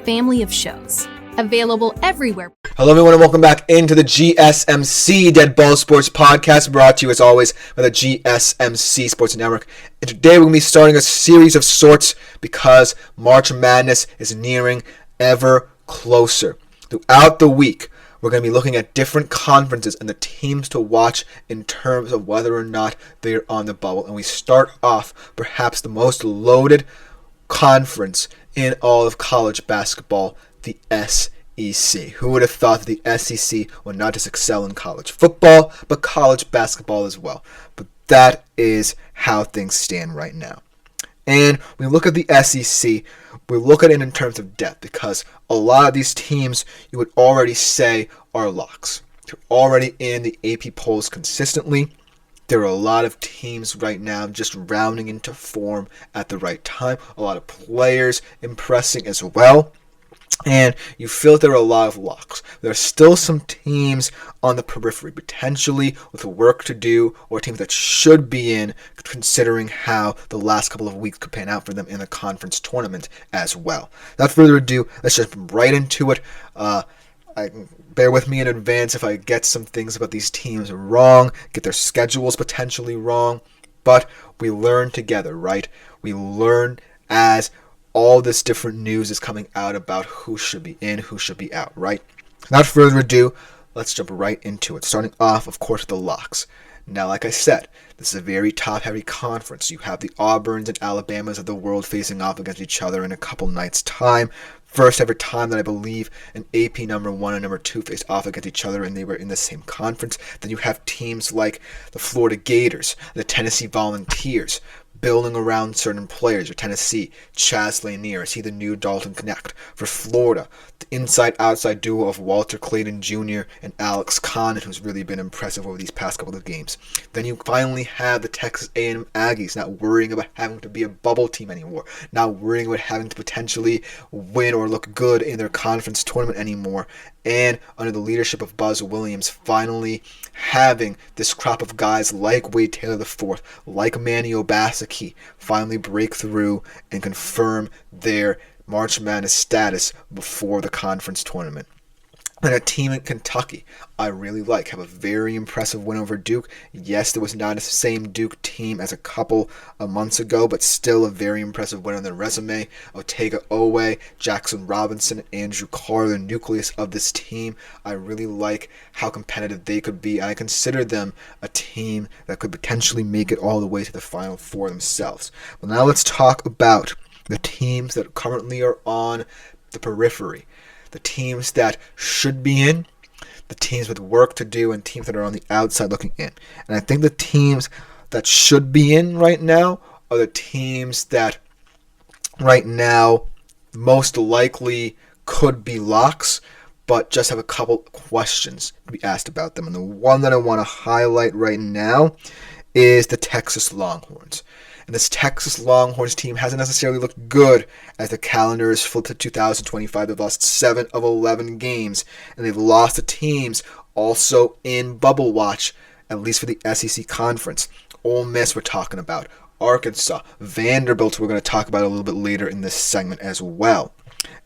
family of shows. Available everywhere. Hello everyone and welcome back into the GSMC Dead Ball Sports Podcast, brought to you as always by the GSMC Sports Network. And today we're going to be starting a series of sorts because March Madness is nearing ever closer. Throughout the week, we're going to be looking at different conferences and the teams to watch in terms of whether or not they're on the bubble. And we start off perhaps the most loaded conference in all of college basketball, the SEC. Who would have thought that the SEC would not just excel in college football, but college basketball as well? But that is how things stand right now. And we look at the SEC, we look at it in terms of depth because a lot of these teams you would already say are locks. They're already in the AP polls consistently. There are a lot of teams right now just rounding into form at the right time. A lot of players impressing as well. And you feel that there are a lot of locks. There are still some teams on the periphery, potentially with work to do, or teams that should be in, considering how the last couple of weeks could pan out for them in the conference tournament as well. Without further ado, let's just jump right into it. Bear with me in advance if I get some things about these teams wrong, get their schedules potentially wrong, but we learn together, right? We learn as all this different news is coming out about who should be in, who should be out, right? Without further ado, let's jump right into it. Starting off, of course, with the locks. Now, like I said, this is a very top-heavy conference. You have the Auburns and Alabamas of the world facing off against each other in a couple nights' time. First ever time that I believe an AP number 1 and number 2 faced off against each other and they were in the same conference. Then you have teams like the Florida Gators, the Tennessee Volunteers, building around certain players. For Tennessee, Chaz Lanier, is he the new Dalton Knecht? For Florida, the inside-outside duo of Walter Clayton Jr. and Alex Condon, who's really been impressive over these past couple of games. Then you finally have the Texas A&M Aggies not worrying about having to be a bubble team anymore, not worrying about having to potentially win or look good in their conference tournament anymore, and under the leadership of Buzz Williams, finally having this crop of guys like Wade Taylor IV, like Manny Obaseki, finally break through and confirm their March Madness status before the conference tournament. And a team in Kentucky I really like, have a very impressive win over Duke. Yes, there was not the same Duke team as a couple of months ago, but still a very impressive win on their resume. Otega Owe, Jackson Robinson, Andrew Carr, the nucleus of this team. I really like how competitive they could be, and I consider them a team that could potentially make it all the way to the Final Four themselves. Well, now let's talk about the teams that currently are on the periphery. The teams that should be in, the teams with work to do, and teams that are on the outside looking in. And I think the teams that should be in right now are the teams that right now most likely could be locks, but just have a couple questions to be asked about them. And the one that I want to highlight right now is the Texas Longhorns. And this Texas Longhorns team hasn't necessarily looked good as the calendar is flipped to 2025. They've lost 7 of 11 games, and they've lost to teams also in bubble watch, at least for the SEC Conference. Ole Miss we're talking about, Arkansas, Vanderbilt we're going to talk about a little bit later in this segment as well.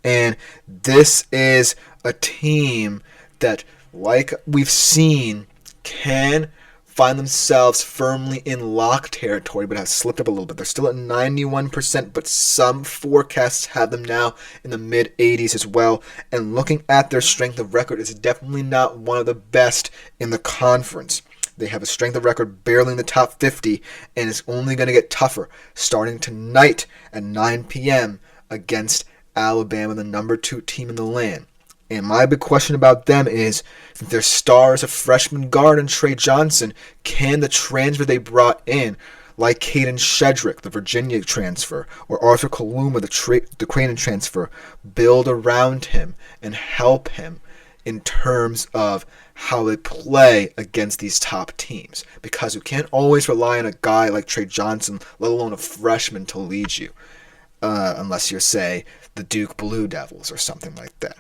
And this is a team that, like we've seen, can find themselves firmly in lock territory, but have slipped up a little bit. They're still at 91%, but some forecasts have them now in the mid-80s as well. And looking at their strength of record, it's definitely not one of the best in the conference. They have a strength of record barely in the top 50, and it's only going to get tougher starting tonight at 9 p.m. against Alabama, the number 2 team in the land. And my big question about them is, since their star is a freshman guard and Trey Johnson, can the transfer they brought in, like Caden Shedrick, the Virginia transfer, or Arthur Kaluma, the Creighton transfer, build around him and help him in terms of how they play against these top teams? Because you can't always rely on a guy like Trey Johnson, let alone a freshman, to lead you, unless you're, say, the Duke Blue Devils or something like that.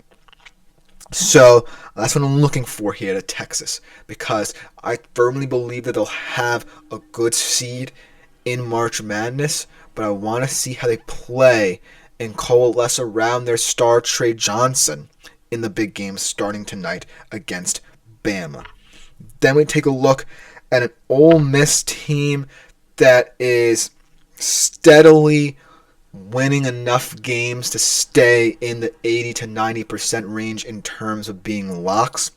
So that's what I'm looking for here at Texas, because I firmly believe that they'll have a good seed in March Madness, but I want to see how they play and coalesce around their star Trey Johnson in the big game starting tonight against Bama. Then we take a look at an Ole Miss team that is steadily winning enough games to stay in the 80 to 90% range in terms of being locks.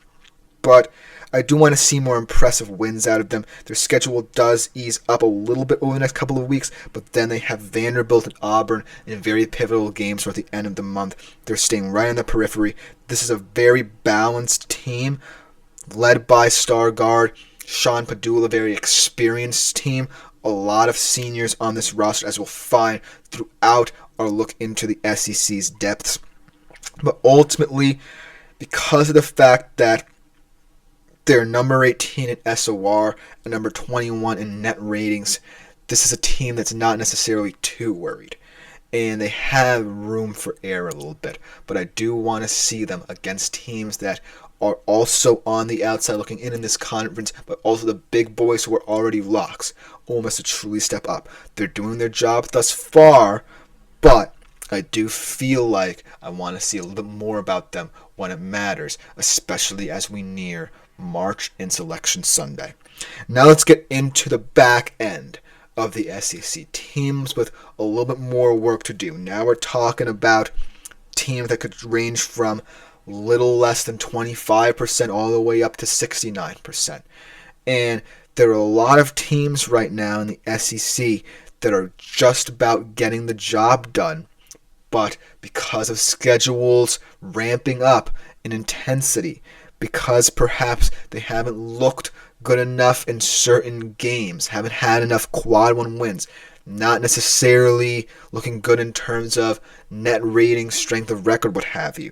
But I do want to see more impressive wins out of them. Their schedule does ease up a little bit over the next couple of weeks, but then they have Vanderbilt and Auburn in very pivotal games toward the end of the month. They're staying right on the periphery. This is a very balanced team led by star guard Sean Padula, very experienced team. A lot of seniors on this roster, as we'll find throughout our look into the SEC's depths. But ultimately, because of the fact that they're number 18 in SOR and number 21 in net ratings, this is a team that's not necessarily too worried. And they have room for error a little bit. But I do want to see them against teams that are also on the outside looking in this conference, but also the big boys who are already locks, almost to truly step up. They're doing their job thus far, but I do feel like I want to see a little bit more about them when it matters, especially as we near March and Selection Sunday. Now let's get into the back end of the SEC. Teams with a little bit more work to do. Now we're talking about teams that could range from little less than 25% all the way up to 69%. And there are a lot of teams right now in the SEC that are just about getting the job done, but because of schedules ramping up in intensity, because perhaps they haven't looked good enough in certain games, haven't had enough quad one wins, not necessarily looking good in terms of net rating, strength of record, what have you.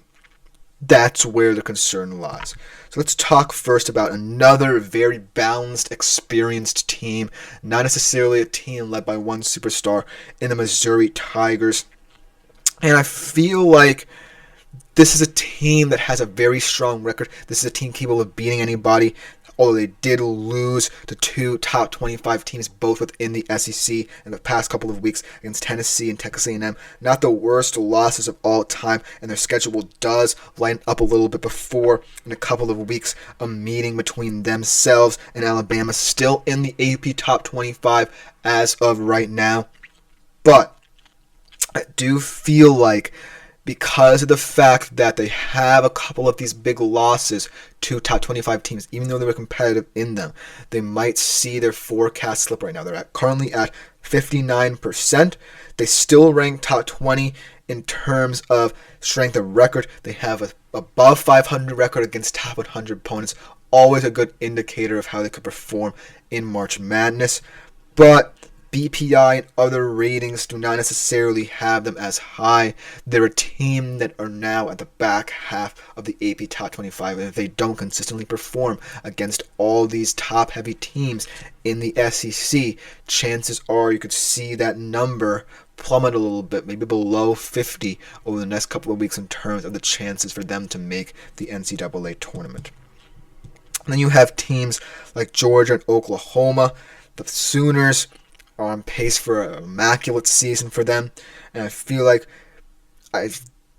That's where the concern lies. So let's talk first about another very balanced, experienced team, not necessarily a team led by one superstar, in the Missouri Tigers. And I feel like this is a team that has a very strong record. This is a team capable of beating anybody, although they did lose to two top 25 teams, both within the SEC in the past couple of weeks against Tennessee and Texas A&M. Not the worst losses of all time, and their schedule does line up a little bit before, in a couple of weeks, a meeting between themselves and Alabama, still in the AP top 25 as of right now. But I do feel like, because of the fact that they have a couple of these big losses to top 25 teams, even though they were competitive in them, they might see their forecast slip right now. They're currently at 59%. They still rank top 20 in terms of strength of record. They have an above 500 record against top 100 opponents. Always a good indicator of how they could perform in March Madness. But BPI and other ratings do not necessarily have them as high. They're a team that are now at the back half of the AP Top 25, and if they don't consistently perform against all these top-heavy teams in the SEC, chances are you could see that number plummet a little bit, maybe below 50 over the next couple of weeks in terms of the chances for them to make the NCAA tournament. And then you have teams like Georgia and Oklahoma. The Sooners are on pace for an immaculate season for them, and I feel like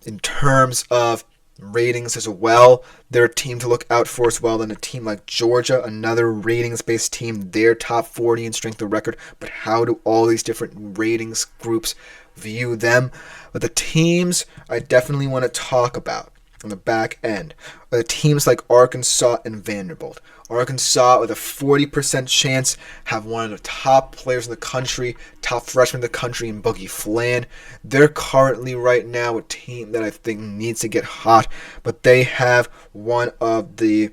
in terms of ratings as well, they're a team to look out for as well. Than a team like Georgia, another ratings-based team, they're top 40 in strength of record, but how do all these different ratings groups view them? But the teams I definitely want to talk about on the back end are the teams like Arkansas and Vanderbilt. Arkansas, with a 40% chance, have one of the top players in the country, top freshman in the country in Boogie Flan. They're currently right now a team that I think needs to get hot, but they have one of the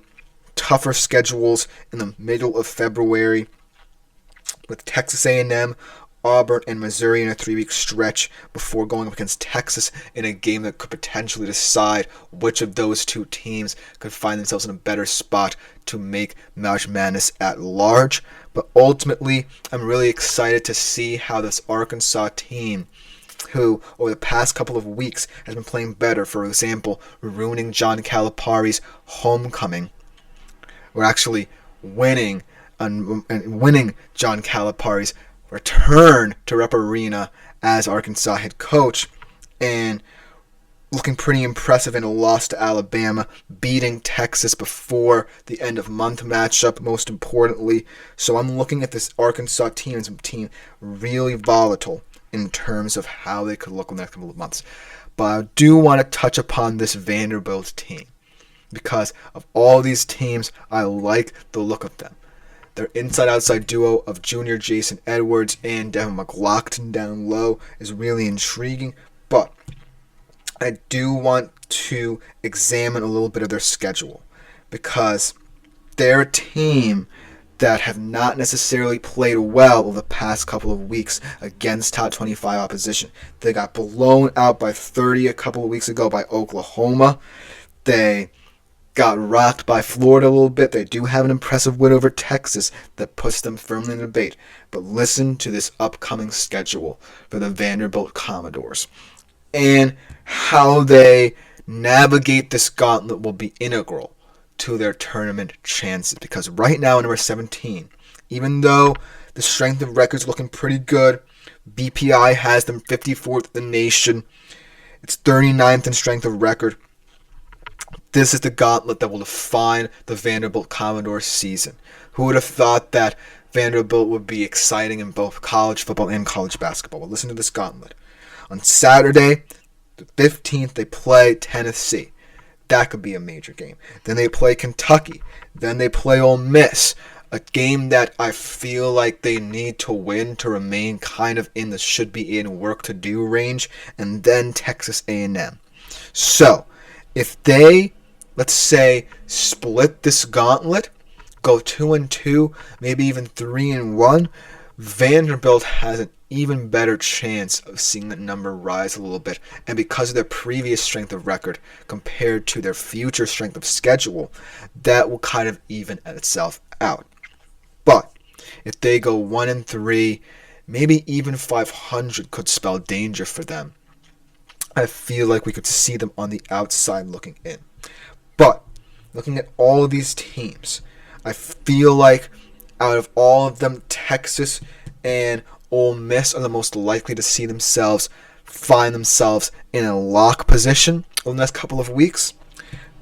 tougher schedules in the middle of February with Texas A&M, Auburn, and Missouri in a 3-week stretch before going up against Texas in a game that could potentially decide which of those two teams could find themselves in a better spot to make March Madness at large. But ultimately, I'm really excited to see how this Arkansas team, who over the past couple of weeks has been playing better, for example, ruining John Calipari's homecoming, or actually winning John Calipari's return to Rep Arena as Arkansas head coach, and looking pretty impressive in a loss to Alabama, beating Texas before the end of month matchup, most importantly. So I'm looking at this Arkansas team as a team really volatile in terms of how they could look in the next couple of months. But I do want to touch upon this Vanderbilt team, because of all these teams, I like the look of them. Their inside-outside duo of junior Jason Edwards and Devin McLaughlin down low is really intriguing, but I do want to examine a little bit of their schedule, because they're a team that have not necessarily played well over the past couple of weeks against top 25 opposition. They got blown out by 30 a couple of weeks ago by Oklahoma. They got rocked by Florida a little bit. They do have an impressive win over Texas that puts them firmly in the debate. But listen to this upcoming schedule for the Vanderbilt Commodores, and how they navigate this gauntlet will be integral to their tournament chances. Because right now, number 17, even though the strength of record is looking pretty good, BPI has them 54th in the nation. It's 39th in strength of record. This is the gauntlet that will define the Vanderbilt Commodores season. Who would have thought that Vanderbilt would be exciting in both college football and college basketball? Well, listen to this gauntlet. On Saturday, the 15th, they play Tennessee. That could be a major game. Then they play Kentucky. Then they play Ole Miss. A game that I feel like they need to win to remain kind of in the should be in work to do range. And then Texas A&M. So, if they, let's say, split this gauntlet, go 2-2, maybe even 3-1, Vanderbilt has an even better chance of seeing that number rise a little bit. And because of their previous strength of record compared to their future strength of schedule, that will kind of even itself out. But if they go 1-3, maybe even 500 could spell danger for them. I feel like we could see them on the outside looking in. But looking at all of these teams, I feel like out of all of them, Texas and Ole Miss are the most likely to see themselves find themselves in a lock position over the next couple of weeks.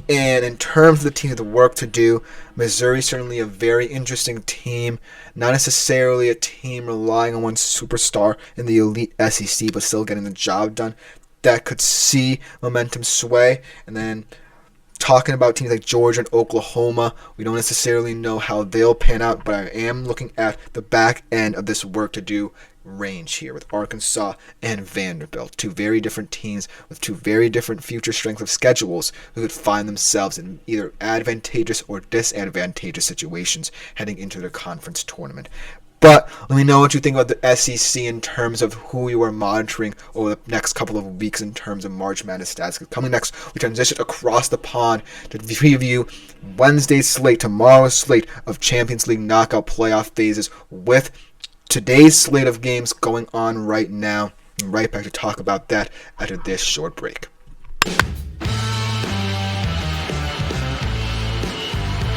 And in terms of the team with the work to do, Missouri certainly a very interesting team. Not necessarily a team relying on one superstar in the elite SEC, but still getting the job done. That could see momentum sway. And then talking about teams like Georgia and Oklahoma, we don't necessarily know how they'll pan out, but I am looking at the back end of this work to do range here with Arkansas and Vanderbilt. Two very different teams with two very different future strength of schedules who could find themselves in either advantageous or disadvantageous situations heading into their conference tournament. But let me know what you think about the SEC in terms of who you are monitoring over the next couple of weeks in terms of March Madness stats. Coming next, we transition across the pond to preview Wednesday's slate, tomorrow's slate of Champions League knockout playoff phases with today's slate of games going on right now. And right back to talk about that after this short break.